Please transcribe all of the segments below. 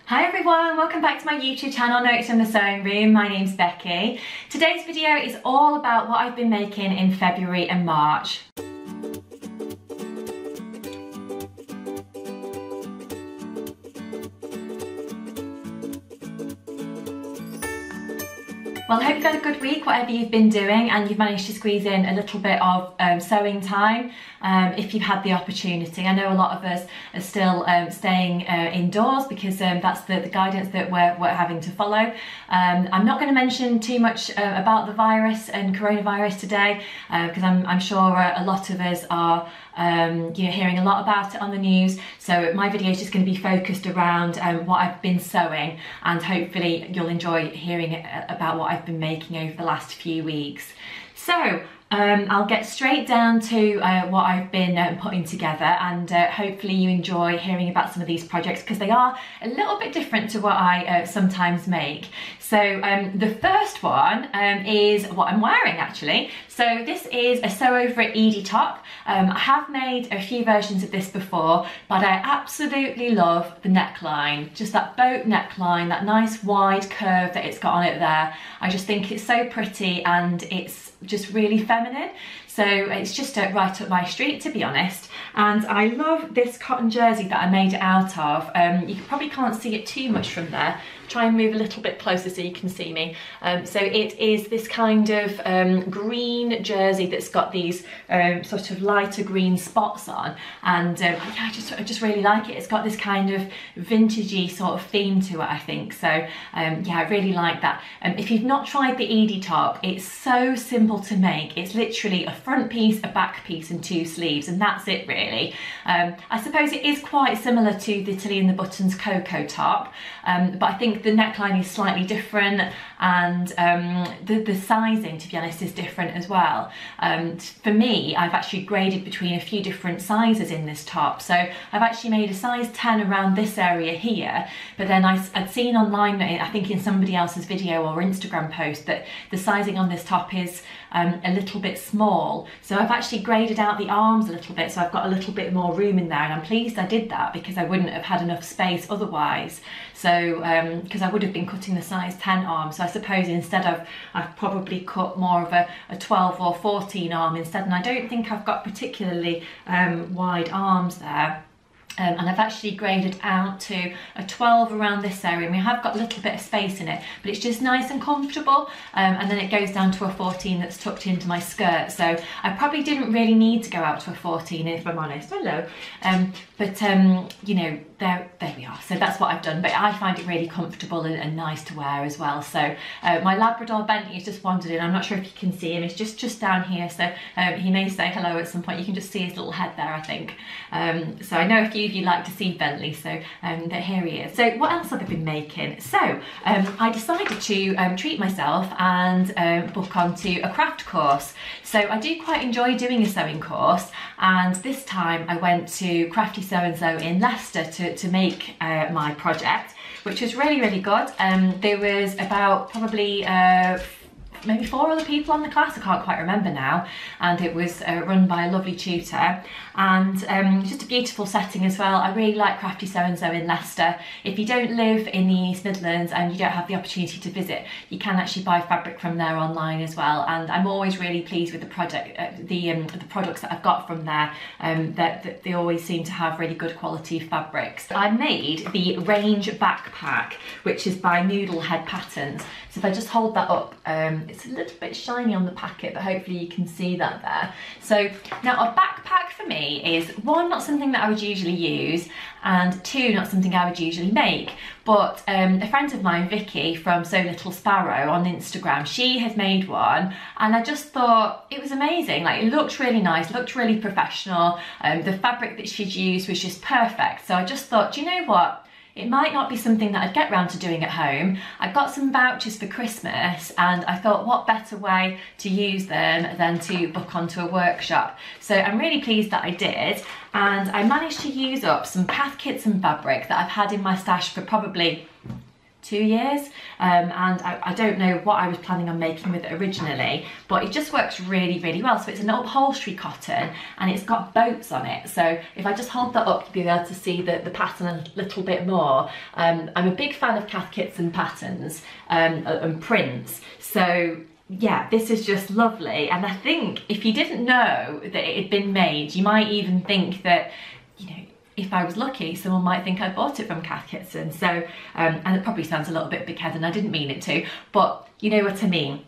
Hi everyone, welcome back to my YouTube channel, Notes in the Sewing Room. My name's Becky. Today's video is all about what I've been making in February and March. Well, I hope you've had a good week, whatever you've been doing, and you've managed to squeeze in a little bit of sewing time if you've had the opportunity. I know a lot of us are still staying indoors because that's the guidance that we're having to follow. I'm not going to mention too much about the virus and coronavirus today because I'm sure a lot of us are hearing a lot about it on the news. So my video is just going to be focused around what I've been sewing, and hopefully you'll enjoy hearing about what I've been making over the last few weeks. So I'll get straight down to what I've been putting together, and hopefully you enjoy hearing about some of these projects because they are a little bit different to what I sometimes make. So the first one is what I'm wearing actually. So this is a sew over at Edie Tuck. I have made a few versions of this before, but I absolutely love the neckline. Just that boat neckline, that nice wide curve that it's got on it there. I just think it's so pretty and it's just really feminine. So it's just right up my street, to be honest. And I love this cotton jersey that I made it out of. You probably can't see it too much from there. Try and move a little bit closer so you can see me. So it is this kind of green jersey that's got these sort of lighter green spots on, and yeah, I just really like it. It's got this kind of vintagey sort of theme to it, I think. So yeah, I really like that. If you've not tried the Edie top, it's so simple to make. It's literally a front piece, a back piece, and 2 sleeves, and that's it really. I suppose it is quite similar to the Tilly and the Buttons Cocoa top, but I think the neckline is slightly different, and the sizing, to be honest, is different as well. For me, I've actually graded between a few different sizes in this top. So I've actually made a size 10 around this area here, but then I'd seen online, I think in somebody else's video or Instagram post, that the sizing on this top is a little bit small. So I've actually graded out the arms a little bit, so I've got a little bit more room in there, and I'm pleased I did that because I wouldn't have had enough space otherwise. So because I would have been cutting the size 10 arm, so I suppose instead I've probably cut more of a 12 or 14 arm instead, and I don't think I've got particularly wide arms there. And I've actually graded out to a 12 around this area, and we have got a little bit of space in it, but it's just nice and comfortable. And then it goes down to a 14 that's tucked into my skirt. So I probably didn't really need to go out to a 14, if I'm honest. Hello. But you know, there we are. So that's what I've done, but I find it really comfortable and nice to wear as well. So my Labrador Bentley has just wandered in. I'm not sure if you can see him. It's just down here. So he may say hello at some point. You can just see his little head there, I think. So I know a few of you like to see Bentley, so that here he is. So what else have I been making? So I decided to treat myself and book onto a craft course. So I do quite enjoy doing a sewing course, and this time I went to Crafty So and So in Leicester to make my project, which was really good. There was about probably maybe 4 other people on the class, I can't quite remember now, and it was run by a lovely tutor, and just a beautiful setting as well. I really like Crafty So and So in Leicester. If you don't live in the East Midlands and you don't have the opportunity to visit, you can actually buy fabric from there online as well, and I'm always really pleased with the product, the products that I've got from there. That they always seem to have really good quality fabrics. I made the Range backpack, which is by Noodlehead Patterns. So if I just hold that up, it's a little bit shiny on the packet, but hopefully you can see that there. So now a backpack for me is 1, not something that I would usually use, and 2, not something I would usually make. But a friend of mine, Vicky from So Little Sparrow on Instagram, she has made one, and I just thought it was amazing. Like, it looked really nice, looked really professional. The fabric that she'd used was just perfect. So I just thought, do you know what? It might not be something that I'd get round to doing at home. I got some vouchers for Christmas, and I thought what better way to use them than to book onto a workshop. So I'm really pleased that I did, and I managed to use up some path kits and fabric that I've had in my stash for probably 2 years, and I don't know what I was planning on making with it originally, but it just works really, really well. So it's an upholstery cotton and it's got boats on it. So if I just hold that up, you'll be able to see the pattern a little bit more. I'm a big fan of Cath Kidston patterns and prints. So yeah, this is just lovely. And I think if you didn't know that it had been made, you might even think that, you know, if I was lucky, someone might think I bought it from Cath Kidston. So, and it probably sounds a little bit big-headed and I didn't mean it to, but you know what I mean.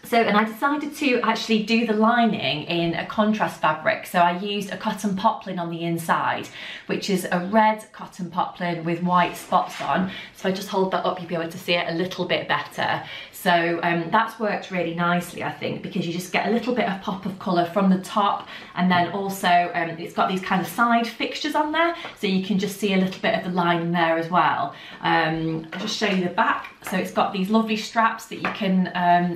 So, and I decided to actually do the lining in a contrast fabric. So I used a cotton poplin on the inside, which is a red cotton poplin with white spots on. So if I just hold that up, you'll be able to see it a little bit better. So that's worked really nicely, I think, because you just get a little bit of pop of colour from the top, and then also it's got these kind of side fixtures on there, so you can just see a little bit of the lining there as well. I'll just show you the back. So it's got these lovely straps that you can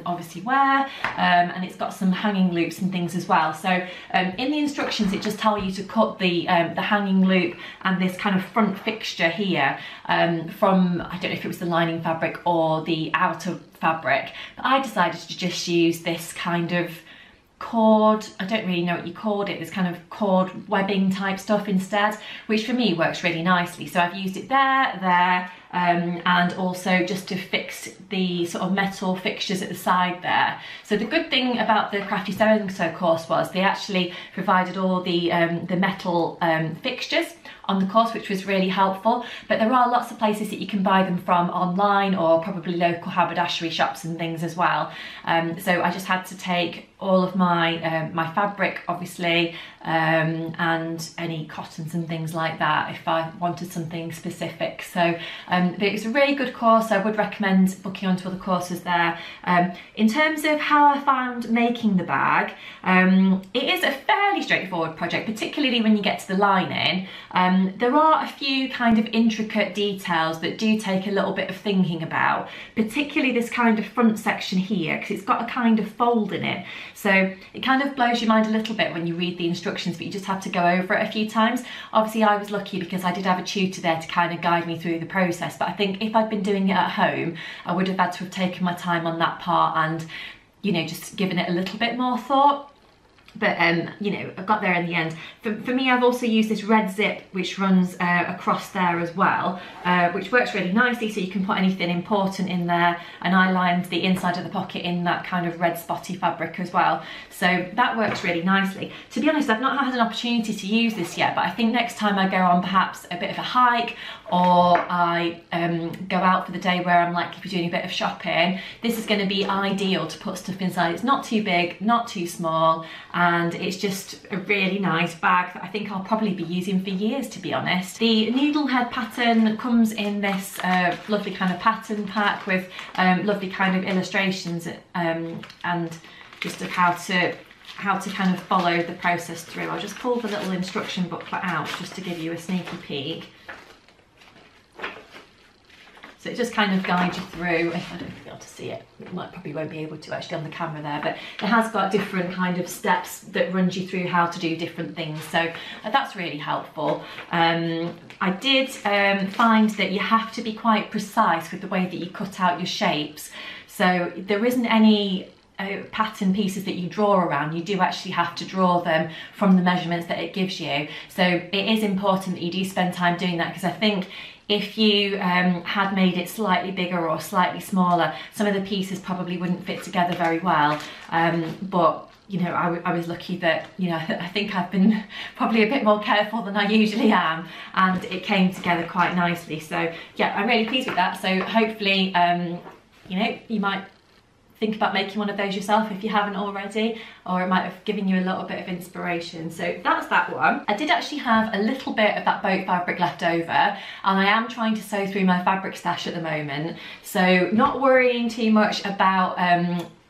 obviously wear, and it's got some hanging loops and things as well. So in the instructions, it just tells you to cut the hanging loop and this kind of front fixture here from, I don't know if it was the lining fabric or the outer fabric, but I decided to just use this kind of cord, I don't really know what you called it, this kind of cord webbing type stuff instead, which for me works really nicely. So I've used it there, and also just to fix the sort of metal fixtures at the side there. So the good thing about the Crafty Sewing Sew course was they actually provided all the metal fixtures on the course, which was really helpful. But there are lots of places that you can buy them from online, or probably local haberdashery shops and things as well. So I just had to take all of my my fabric, obviously, and any cottons and things like that if I wanted something specific. So it was a really good course. I would recommend booking onto other courses there. In terms of how I found making the bag, it is a fairly straightforward project, particularly when you get to the lining. There are a few kind of intricate details that do take a little bit of thinking about, particularly this kind of front section here, because it's got a kind of fold in it. So it kind of blows your mind a little bit when you read the instructions, but you just have to go over it a few times. Obviously I was lucky because I did have a tutor there to kind of guide me through the process, but I think if I'd been doing it at home, I would have had to have taken my time on that part and, you know, just given it a little bit more thought. But you know, I got there in the end. For me, I've also used this red zip which runs across there as well, which works really nicely, so you can put anything important in there, and I lined the inside of the pocket in that kind of red spotty fabric as well, so that works really nicely. To be honest, I've not had an opportunity to use this yet, but I think next time I go on perhaps a bit of a hike, or I go out for the day where I'm likely to be doing a bit of shopping, this is going to be ideal to put stuff inside. It's not too big, not too small, and it's just a really nice bag that I think I'll probably be using for years, to be honest. The needlehead pattern comes in this lovely kind of pattern pack with lovely kind of illustrations and just of how to kind of follow the process through. I'll just pull the little instruction booklet out just to give you a sneaky peek. So it just kind of guides you through. I don't know if you'll be able to see it. Probably won't be able to actually on the camera there, but it has got different kind of steps that runs you through how to do different things. So that's really helpful. I did find that you have to be quite precise with the way that you cut out your shapes. So there isn't any pattern pieces that you draw around. You do actually have to draw them from the measurements that it gives you. So it is important that you do spend time doing that, because I think if you had made it slightly bigger or slightly smaller, some of the pieces probably wouldn't fit together very well. But you know, I was lucky that, you know, I think I've been probably a bit more careful than I usually am, and it came together quite nicely. So yeah, I'm really pleased with that. So hopefully, you know, you might think about making one of those yourself if you haven't already, or it might have given you a little bit of inspiration. So that's that one. I did actually have a little bit of that boat fabric left over, and I am trying to sew through my fabric stash at the moment, so not worrying too much about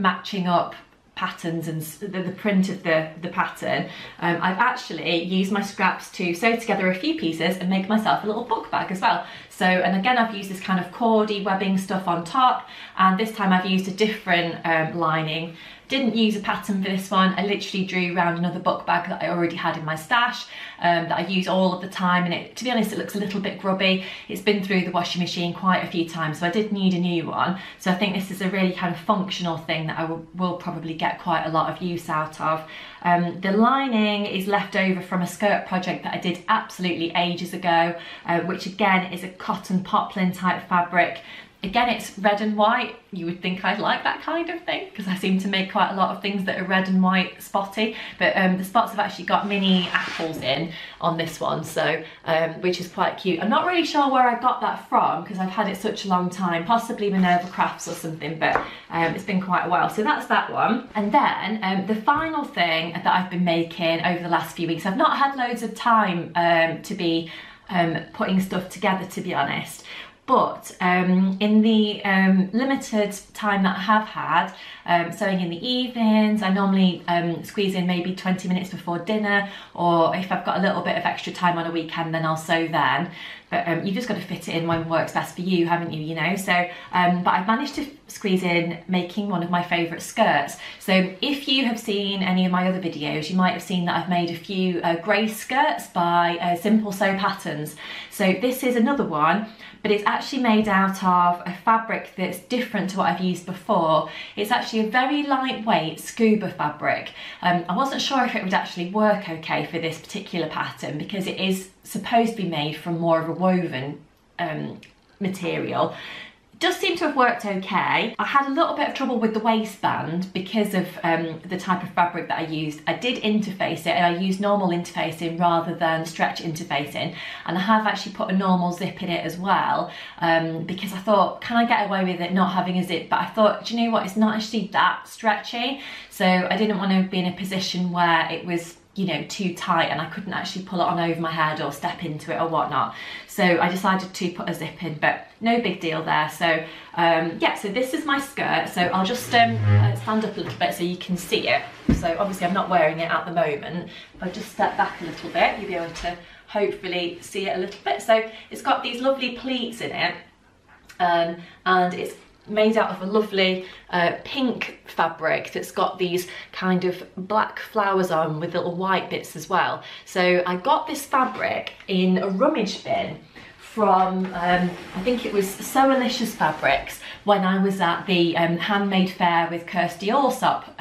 matching up patterns and the print of the pattern. I've actually used my scraps to sew together a few pieces and make myself a little book bag as well. So, and again, I've used this kind of cordy webbing stuff on top, and this time I've used a different lining. Didn't use a pattern for this one. I literally drew around another book bag that I already had in my stash that I use all of the time, and it, to be honest, it looks a little bit grubby. It's been through the washing machine quite a few times, so I did need a new one. So I think this is a really kind of functional thing that I will probably get quite a lot of use out of. The lining is left over from a skirt project that I did absolutely ages ago, which again is a cotton poplin type fabric. Again, it's red and white. You would think I'd like that kind of thing because I seem to make quite a lot of things that are red and white spotty, but the spots have actually got mini apples in on this one, so which is quite cute. I'm not really sure where I got that from because I've had it such a long time, possibly Minerva Crafts or something, but it's been quite a while. So that's that one. And then the final thing that I've been making over the last few weeks, I've not had loads of time to be putting stuff together, to be honest. But in the limited time that I have had, sewing in the evenings, I normally squeeze in maybe 20 minutes before dinner, or if I've got a little bit of extra time on a weekend, then I'll sew then. But you've just got to fit it in when works best for you, haven't you, you know? So, but I've managed to squeeze in making one of my favourite skirts. So if you have seen any of my other videos, you might have seen that I've made a few grey skirts by Simple Sew Patterns. So this is another one, but it's actually made out of a fabric that's different to what I've used before. It's actually a very lightweight scuba fabric. I wasn't sure if it would actually work okay for this particular pattern because it is supposed to be made from more of a woven material. Does seem to have worked okay. I had a little bit of trouble with the waistband because of the type of fabric that I used. I did interface it, and I used normal interfacing rather than stretch interfacing, and I have actually put a normal zip in it as well because I thought, can I get away with it not having a zip? But I thought, do you know what, it's not actually that stretchy, so I didn't want to be in a position where it was, you know, too tight and I couldn't actually pull it on over my head or step into it or whatnot. So I decided to put a zip in, but no big deal there. So yeah, so this is my skirt. So I'll just stand up a little bit so you can see it. So obviously I'm not wearing it at the moment. If I just step back a little bit, you'll be able to hopefully see it a little bit. So it's got these lovely pleats in it, and it's made out of a lovely pink fabric that's got these kind of black flowers on with little white bits as well. So I got this fabric in a rummage bin from, I think it was Sewalicious Fabrics, when I was at the handmade fair with Kirsty Allsop.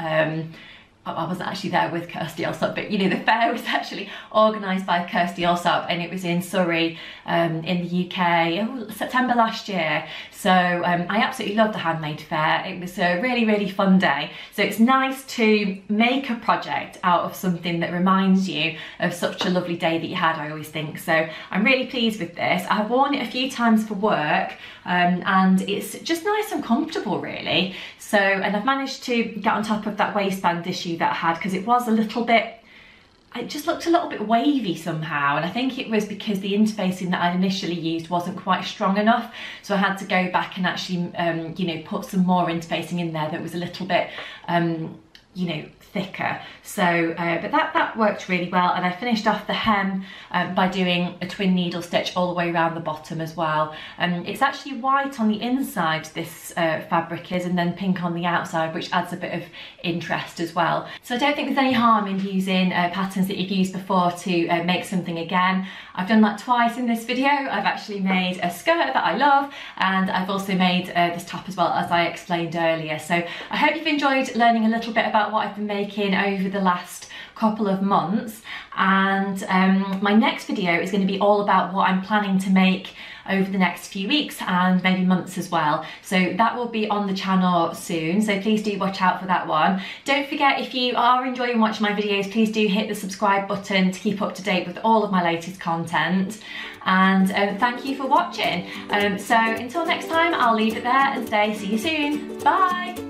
I wasn't actually there with Kirsty Allsop, but you know, the fair was actually organised by Kirsty Allsop, and it was in Surrey in the UK, September last year. So I absolutely loved the handmade fair. It was a really, really fun day. So it's nice to make a project out of something that reminds you of such a lovely day that you had, I always think. So I'm really pleased with this. I've worn it a few times for work, and it's just nice and comfortable, really. So, and I've managed to get on top of that waistband issue that I had, because it was a little bit, it just looked a little bit wavy somehow, and I think it was because the interfacing that I initially used wasn't quite strong enough, so I had to go back and actually you know, put some more interfacing in there that was a little bit you know, thicker. So but that worked really well, and I finished off the hem by doing a twin needle stitch all the way around the bottom as well. It's actually white on the inside, this fabric is, and then pink on the outside, which adds a bit of interest as well. So I don't think there's any harm in using patterns that you've used before to make something again. I've done that twice in this video. I've actually made a skirt that I love, and I've also made this top as well, as I explained earlier. So I hope you've enjoyed learning a little bit about what I've been making over the last couple of months, and my next video is going to be all about what I'm planning to make over the next few weeks and maybe months as well. So that will be on the channel soon, so please do watch out for that one. Don't forget, if you are enjoying watching my videos, please do hit the subscribe button to keep up to date with all of my latest content, and thank you for watching. So until next time, I'll leave it there and say see you soon. Bye.